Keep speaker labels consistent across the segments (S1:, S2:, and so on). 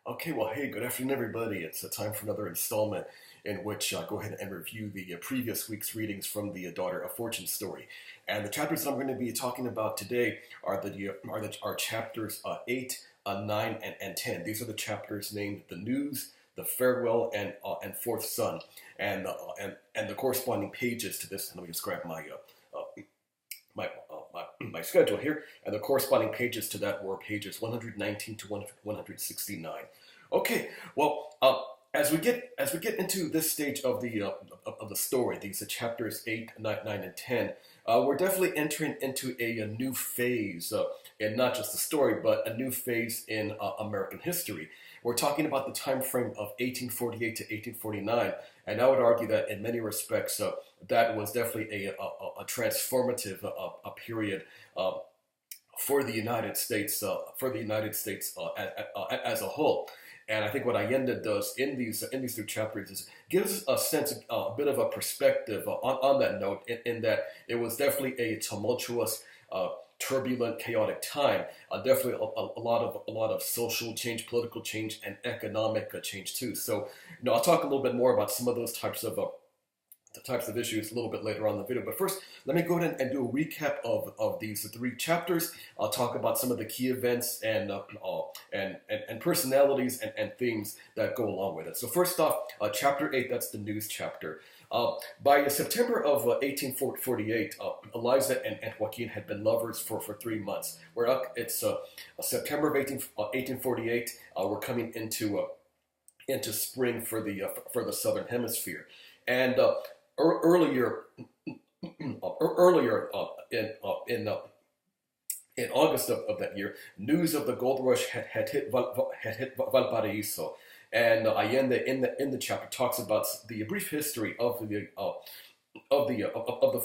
S1: Okay, well, hey, good afternoon, everybody. It's time for another installment in which I go ahead and review the previous week's readings from the Daughter of Fortune story. And the chapters that I'm going to be talking about today are chapters 8, 9, and 10. These are the chapters named "The News," "The Farewell," and "Fourth Son," and the corresponding pages to this. Let me just grab my schedule here, and the corresponding pages to that were pages 119 to 169. Okay, well, as we get into this stage of the story, these are chapters 8, 9, 9 and 10. We're definitely entering into a new phase in not just the story, but a new phase in American history. We're talking about the time frame of 1848 to 1849, and I would argue that in many respects, that was definitely a transformative period for the United States, as a whole. And I think what Allende does in these two chapters is gives us a sense, a bit of a perspective on that note, in that it was definitely a tumultuous, turbulent, chaotic time. Definitely a lot of social change, political change, and economic change too. So, I'll talk a little bit more about some of those types of issues a little bit later on in the video. But first, let me go ahead and do a recap of these three chapters. I'll talk about some of the key events and personalities and themes that go along with it. So first off, chapter 8, that's the news chapter. By September of 1848, Eliza and Joaquin had been lovers for 3 months. It's September of 1848. We're coming into spring for the southern hemisphere, and earlier earlier in August of that year, news of the gold rush had hit Valparaiso, and Allende in the chapter talks about the brief history of the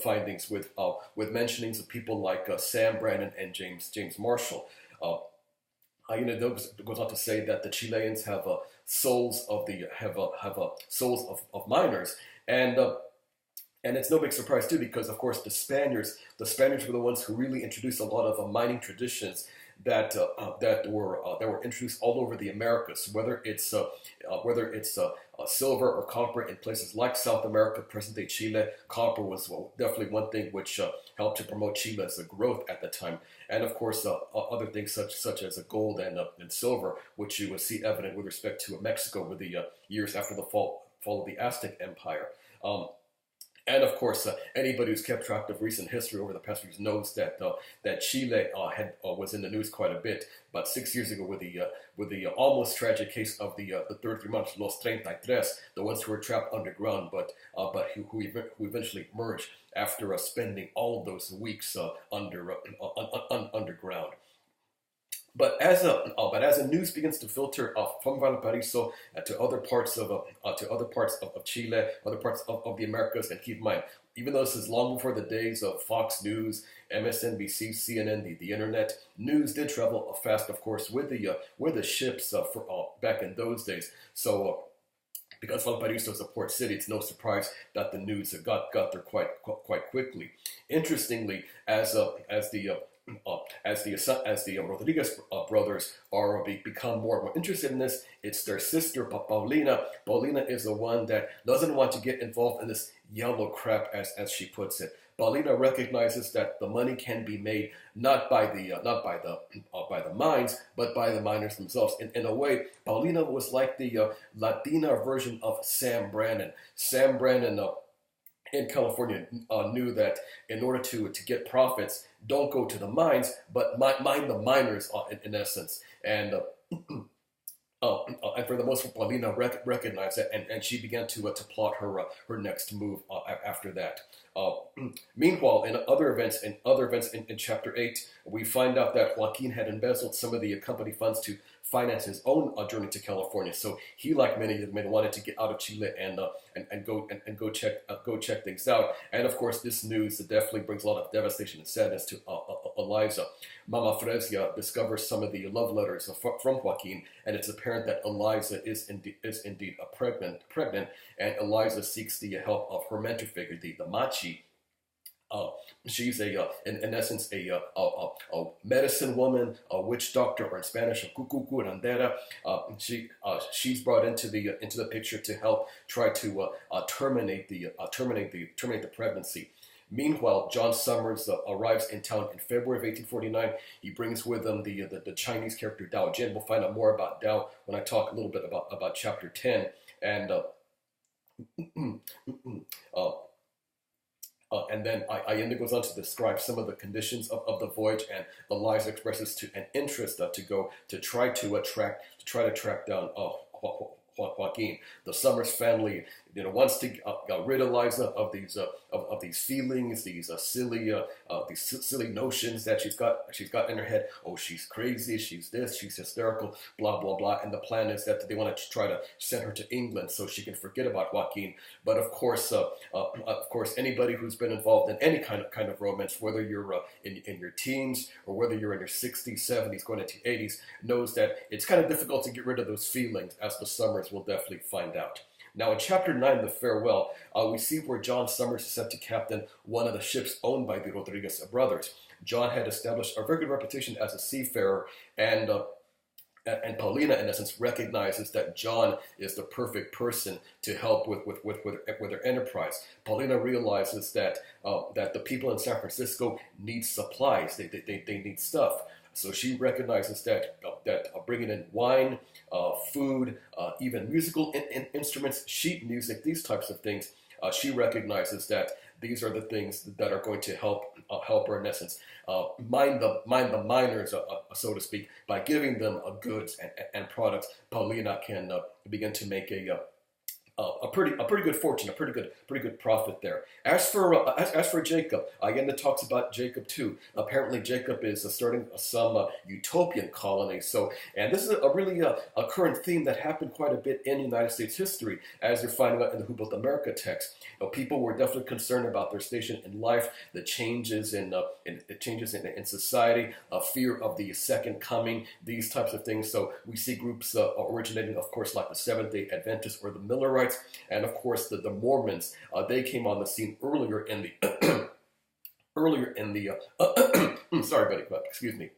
S1: findings, with mentionings of people like Sam Brannan and James Marshall. Allende goes on to say that the Chileans have souls of miners, and it's no big surprise too, because of course the Spaniards were the ones who really introduced a lot of mining traditions that were introduced all over the Americas. Whether it's silver or copper in places like South America, present-day Chile, copper was definitely one thing which helped to promote Chile's growth at the time, and of course other things such as gold and silver, which you would see evident with respect to Mexico with the years after the fall of the Aztec Empire. And of course, anybody who's kept track of recent history over the past few years knows that Chile was in the news quite a bit. About 6 years ago, with the almost tragic case of the 33 months, Los 33, the ones who were trapped underground, but who eventually emerged after spending all of those weeks underground. But as the news begins to filter from Valparaiso to other parts of Chile, other parts of the Americas, and keep in mind, even though this is long before the days of Fox News, MSNBC, CNN, the internet, news did travel fast, of course, with the ships back in those days. So. Because Valparaiso is a port city, it's no surprise that the news got there quite quickly. Interestingly, as the Rodriguez brothers become more and more interested in this, it's their sister Paulina. Paulina is the one that doesn't want to get involved in this yellow crap, as she puts it. Paulina recognizes that the money can be made not by the mines, but by the miners themselves. In a way, Paulina was like the Latina version of Sam Brannan. Sam Brannan in California knew that in order to get profits, don't go to the mines, but mine the miners, in essence. And for the most part, Paulina recognized that, and she began to plot her next move after that. Meanwhile, in other events in chapter 8, we find out that Joaquin had embezzled some of the company funds to finance his own journey to California. So he, like many of men, wanted to get out of Chile and go check things out. And of course, this news definitely brings a lot of devastation and sadness to Eliza. Mama Fresia discovers some of the love letters from Joaquin, and it's apparent that Eliza is indeed pregnant, and Eliza seeks the help of her mentor figure, the Machi, Uh, she's in essence, a medicine woman, a witch doctor, or in Spanish, a curandera. She's brought into the picture to help try to terminate the pregnancy. Meanwhile, John Summers arrives in town in February of 1849. He brings with him the Chinese character Dao Jin. We'll find out more about Dao when I talk a little bit about chapter 10. And uh, and then Allende goes on to describe some of the conditions of the voyage, and Eliza expresses an interest to try to track down Joaquin. The Summers family, wants to rid Eliza of these feelings, these silly notions that she's got in her head. Oh, she's crazy, she's this, she's hysterical, blah blah blah. And the plan is that they want to try to send her to England so she can forget about Joaquin. But of course, anybody who's been involved in any kind of romance, whether you're in your teens or whether you're in your 60s, 70s, going into 80s, knows that it's kind of difficult to get rid of those feelings, as the Summers will definitely find out. Now, in Chapter 9, The Farewell, we see where John Summers is set to captain one of the ships owned by the Rodriguez brothers. John had established a very good reputation as a seafarer, and Paulina, in essence, recognizes that John is the perfect person to help with their enterprise. Paulina realizes that the people in San Francisco need supplies. They need stuff. So she recognizes that bringing in wine, food, even musical instruments, sheet music, these types of things, she recognizes that these are the things that are going to help her, in essence, mind the miners, so to speak, by giving them goods and products. Paulina can begin to make a pretty good fortune, a pretty good profit there. As for Jacob, again, it talks about Jacob too. Apparently, Jacob is starting some utopian colony. So, and this is a really a current theme that happened quite a bit in United States history, as you're finding out in the Who Built America text. People were definitely concerned about their station in life, the changes in society, fear of the second coming, these types of things. So we see groups originating, of course, like the Seventh-day Adventists or the Millerites. And of course, the Mormons, they came on the scene earlier in the sorry, buddy, excuse me.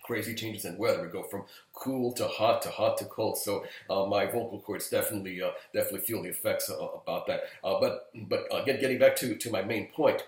S1: Crazy changes in weather. We go from cool to hot to cold. So my vocal cords definitely feel the effects about that. But again, getting back to my main point.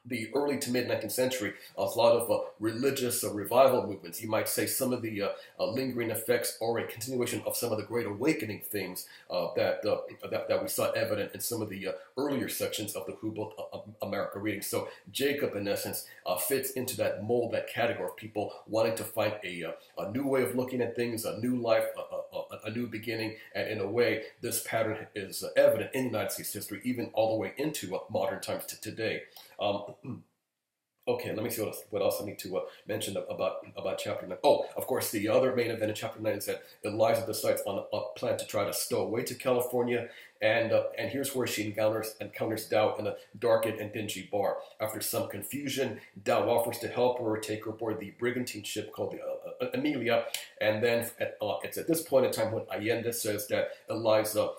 S1: The early to mid 19th century, a lot of religious revival movements. You might say some of the lingering effects or a continuation of some of the Great Awakening themes that we saw evident in some of the earlier sections of the Who Built America reading. So Jacob, in essence, fits into that mold, that category of people wanting to find a new way of looking at things, a new life, a new beginning. And in a way, this pattern is evident in United States history, even all the way into modern times to today. Okay, let me see what else I need to mention about Chapter 9. Oh, of course, the other main event in Chapter 9 is that Eliza decides on a plan to try to stow away to California, and here's where she encounters Dao in a dark and dingy bar. After some confusion, Dao offers to help her take her aboard the brigantine ship called the Amelia, and then it's at this point in time when Allende says that Eliza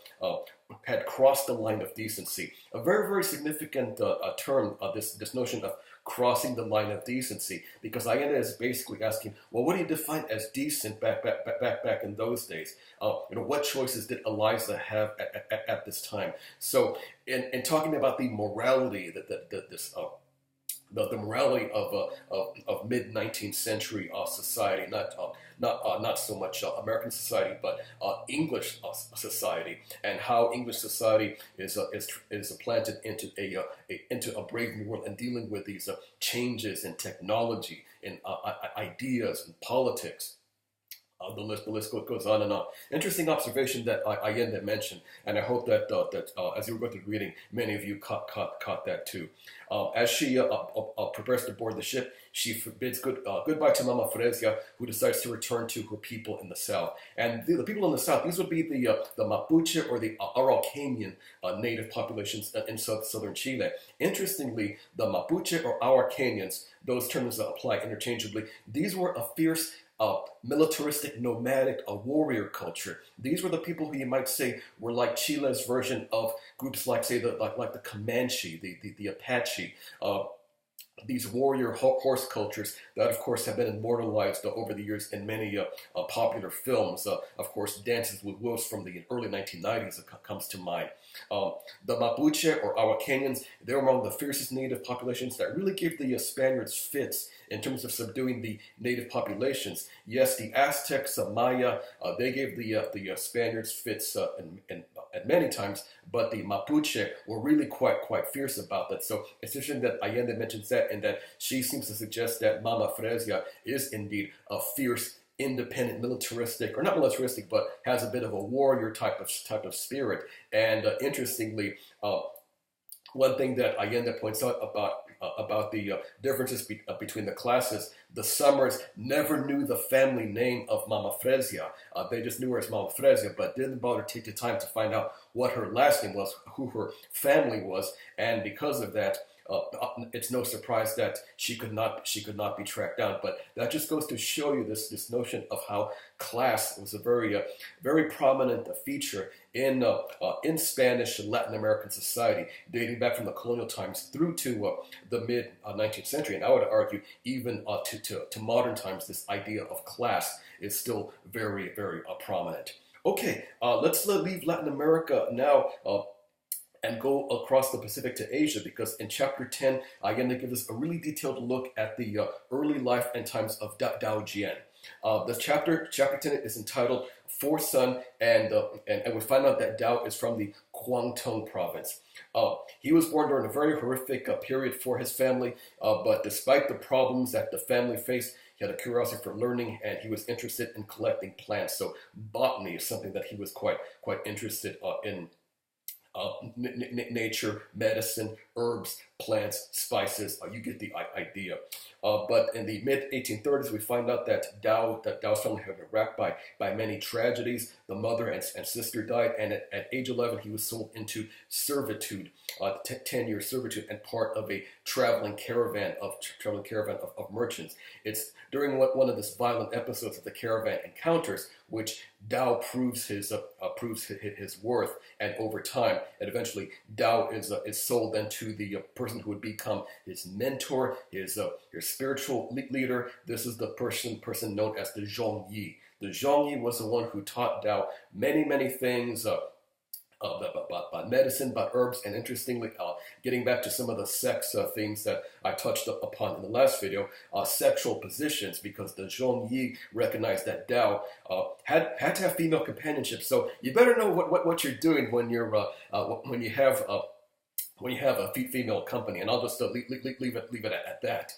S1: had crossed the line of decency. A very, very significant term, this notion of crossing the line of decency, because Allende is basically asking, well, what do you define as decent back in those days? What choices did Eliza have at this time? So, in talking about the morality the morality of mid 19th century society, not so much American society, but English society, and how English society is planted into a brave new world and dealing with these changes in technology, in ideas, and politics. The list goes on and on. Interesting observation that Allende mentioned, and I hope that as you were going through reading, many of you caught that too. As she prepares to board the ship, she bids goodbye to Mama Fresia, who decides to return to her people in the south. And the people in the south, these would be the Mapuche or the Araucanian native populations in southern Chile. Interestingly, the Mapuche or Araucanians, those terms apply interchangeably. These were a fierce militaristic, nomadic, warrior culture. These were the people who you might say were like Chile's version of groups like, say, like the Comanche, the Apache, these warrior horse cultures that, of course, have been immortalized over the years in many popular films. Of course, Dances with Wolves from the early 1990s comes to mind. The Mapuche or Araucanians, they're among the fiercest native populations that really gave the Spaniards fits in terms of subduing the native populations. Yes, the Aztecs, Maya, they gave the Spaniards fits at many times, but the Mapuche were really quite fierce about that. So it's interesting that Allende mentions that, and that she seems to suggest that Mama Fresia is indeed a fierce, independent, militaristic, or not militaristic, but has a bit of a warrior type of spirit. And interestingly, one thing that Allende points out about the differences between the classes, the Summers never knew the family name of Mama Fresia. They just knew her as Mama Fresia, but didn't bother to take the time to find out what her last name was, who her family was, and because of that, it's no surprise that she could not be tracked down. But that just goes to show you this notion of how class was a very prominent feature in Spanish and Latin American society, dating back from the colonial times through to the mid 19th century, and I would argue even to modern times. This idea of class is still very prominent. Okay, let's leave Latin America now. And go across the Pacific to Asia, because in Chapter 10, Allende gives us a really detailed look at the early life and times of Dao Jian. The chapter 10 is entitled For Son, and we find out that Dao is from the Guangdong province. He was born during a very horrific period for his family, but despite the problems that the family faced, he had a curiosity for learning, and he was interested in collecting plants. So botany is something that he was quite interested in. Nature, medicine, herbs, plants, spices, you get the idea. But in the mid-1830s, we find out that Dao's family had been racked by many tragedies. The mother and sister died, and at age 11, he was sold into servitude, 10-year servitude, and part of a traveling caravan of merchants. It's during one of these violent episodes of the caravan encounters which Dao proves his worth, and over time, and eventually, Dao is sold then to the person who would become his mentor, his spiritual leader. This is the person known as the Zhongyi. The Zhongyi was the one who taught Dao many things. About medicine, about herbs, and interestingly, getting back to some of the sex things that I touched upon in the last video, sexual positions, because the Zhongyi recognized that Dao had to have female companionship. So you better know what you're doing when you have a female company, and I'll just leave it at that.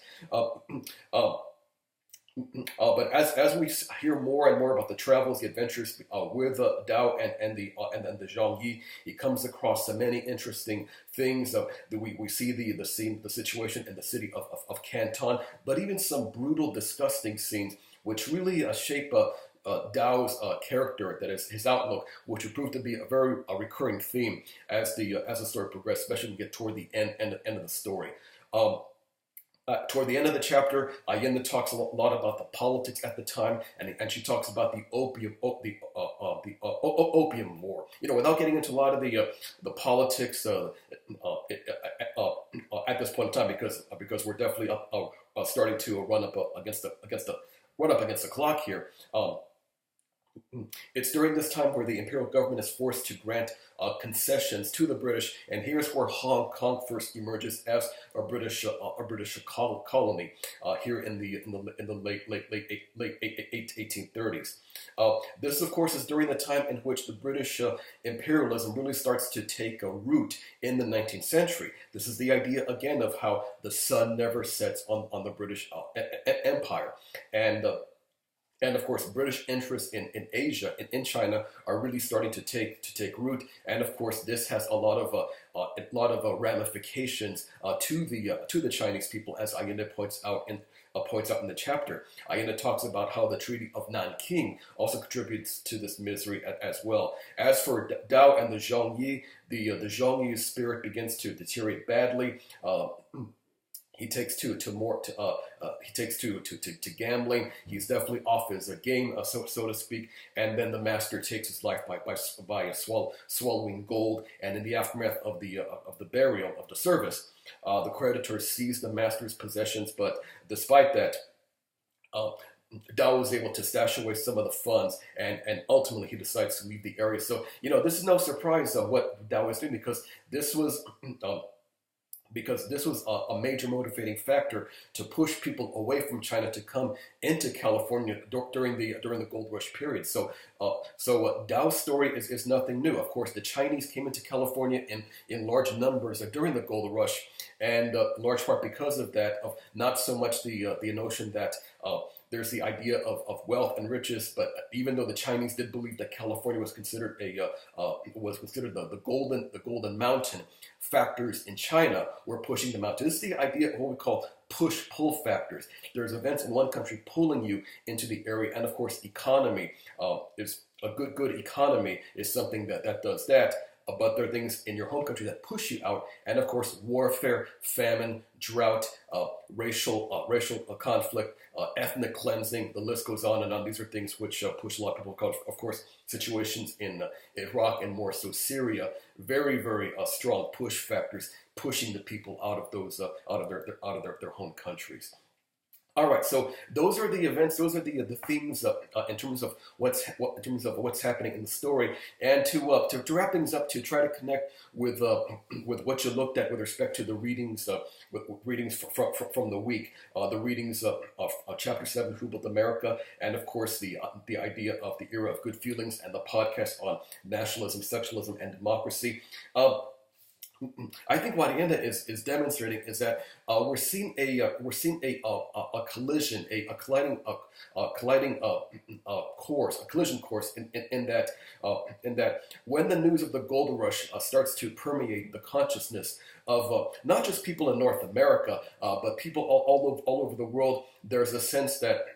S1: But as we hear more and more about the travels, the adventures with Dao and the Zhongyi, he comes across so many interesting things. We see the situation in the city of Canton, but even some brutal, disgusting scenes, which really shape Dao's character, that is his outlook, which would prove to be a very recurring theme as the story progresses, especially when we get toward the end of the story. Toward the end of the chapter, Allende talks a lot about the politics at the time, and she talks about the opium war. Without getting into a lot of the politics at this point in time, because we're definitely starting to run up against the clock here. It's during this time where the imperial government is forced to grant concessions to the British, and here's where Hong Kong first emerges as a British colony here in the late 1830s. This, of course, is during the time in which the British imperialism really starts to take a root in the 19th century. This is the idea again of how the sun never sets on the British Empire, and of course, British interests in Asia and in China are really starting to take root. And of course, this has a lot of ramifications to the Chinese people, as Allende points out in the chapter. Allende talks about how the Treaty of Nanking also contributes to this misery as well. As for Dao and the Zhongyi, the Zhongyi's spirit begins to deteriorate badly. he takes he takes to gambling. He's definitely off his game, so to speak. And then the master takes his life by swallowing gold. And in the aftermath of the burial of the service, the creditor seized the master's possessions. But despite that, uh, Dow was able to stash away some of the funds, and ultimately he decides to leave the area. So this is no surprise of what Dow was doing, this was. Uh, because this was a major motivating factor to push people away from China to come into California during the gold rush period. So Dow's story is nothing new. Of course, the Chinese came into California in large numbers during the gold rush, and large part because of that, of not so much the notion that there's the idea of wealth and riches, but even though the Chinese did believe that California was considered the golden mountain, factors in China were pushing them out. This is the idea of what we call push-pull factors. There's events in one country pulling you into the area, and of course, economy is a good economy is something that does that. But there are things in your home country that push you out, and of course, warfare, famine, drought, racial conflict, ethnic cleansing. The list goes on and on. These are things which push a lot of people. Of course, situations in Iraq and more so Syria, very strong push factors pushing the people out of those out of their home countries. All right, so those are the events. Those are the themes in terms of what's happening in the story. And to wrap things up, to try to connect with what you looked at with respect to the readings from the week, the readings of Chapter 7, Who Built America, and of course the idea of the era of good feelings, and the podcast on nationalism, sectionalism, and democracy. I think what Allende is demonstrating is that we're seeing a collision, a colliding course, a collision course in that when the news of the gold rush starts to permeate the consciousness of not just people in North America, but people all over the world, there's a sense that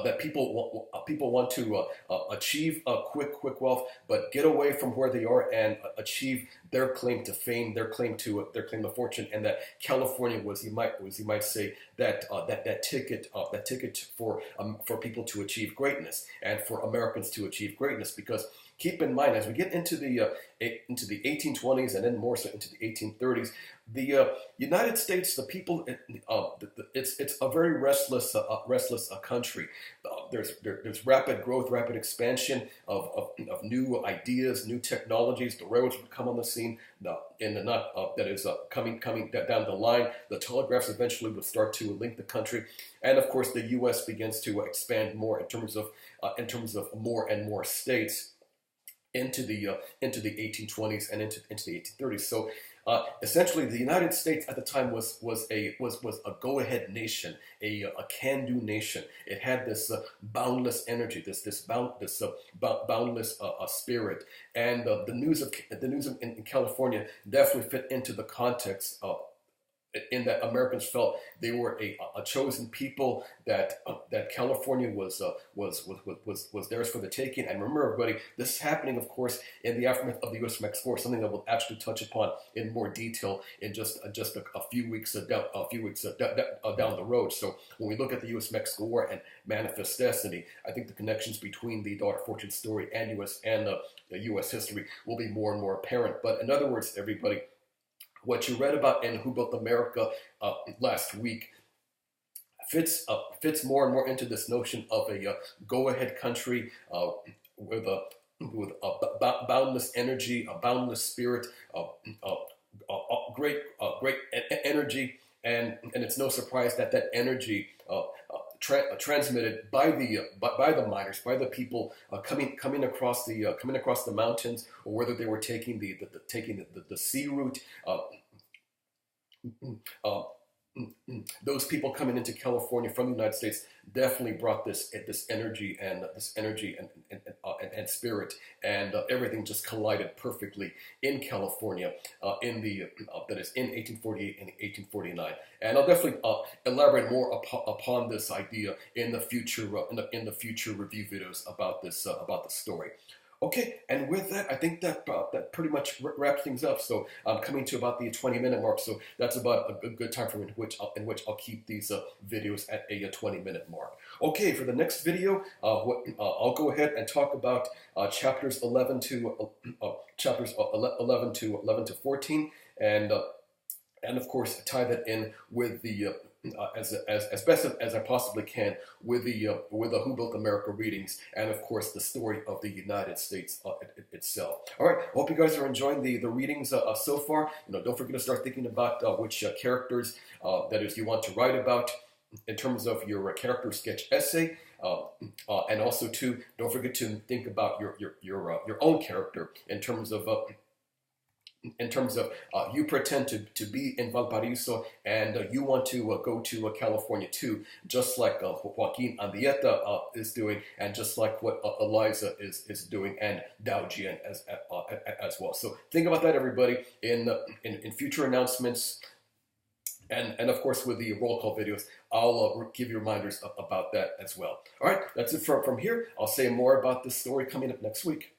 S1: that people want to achieve quick wealth, but get away from where they are and achieve their claim to fame, their claim to fortune, and that California was, you might say, that ticket for people to achieve greatness, and for Americans to achieve greatness. Because keep in mind, as we get into the 1820s and then more so into the 1830s, the United States, the people, it's a very restless country. There's rapid growth, rapid expansion of new ideas, new technologies. The railroads would come on the scene coming down the line. The telegraphs eventually would start to link the country, and of course, the U.S. begins to expand more in terms of more and more states into the 1820s and into the 1830s. So essentially, the United States at the time was a go-ahead nation, a can-do nation. It had this boundless energy, this boundless spirit, and the news in California definitely fit into the context in that Americans felt they were a chosen people, that California was theirs for the taking. And remember, everybody, this is happening, of course, in the aftermath of the U.S.-Mexico War, something that we'll actually touch upon in more detail in just a few weeks down the road. So when we look at the U.S.-Mexico War and Manifest Destiny, I think the connections between the Dark Fortune story and the U.S. history will be more and more apparent. But in other words, everybody, what you read about in Who Built America last week fits more and more into this notion of a go-ahead country with a boundless energy, a boundless spirit, great energy, and it's no surprise that energy transmitted by the miners, by the people coming across the mountains, or whether they were taking the sea route. Those people coming into California from the United States definitely brought this energy and spirit, and everything just collided perfectly in California that is in 1848 and 1849. And I'll definitely elaborate more upon this idea in the future review videos about this story. Okay, and with that, I think that pretty much wraps things up. So I'm coming to about the 20-minute mark. So that's about a good time frame in which I'll keep these videos at a 20-minute mark. Okay, for the next video, I'll go ahead and talk about chapters 11 to 14, and of course tie that in with the as best as I possibly can with the Who Built America readings, and of course the story of the United States itself. All right, hope you guys are enjoying the readings so far. Don't forget to start thinking about which characters that is you want to write about in terms of your character sketch essay. And also too, don't forget to think about your own character in terms of you pretend to be in Valparaiso, and you want to go to California too, just like Joaquin Andieta is doing, and just like what Eliza is doing, and Dao Jian as well. So think about that, everybody, in future announcements. And of course, with the roll call videos, I'll give you reminders about that as well. All right, that's it from here. I'll say more about this story coming up next week.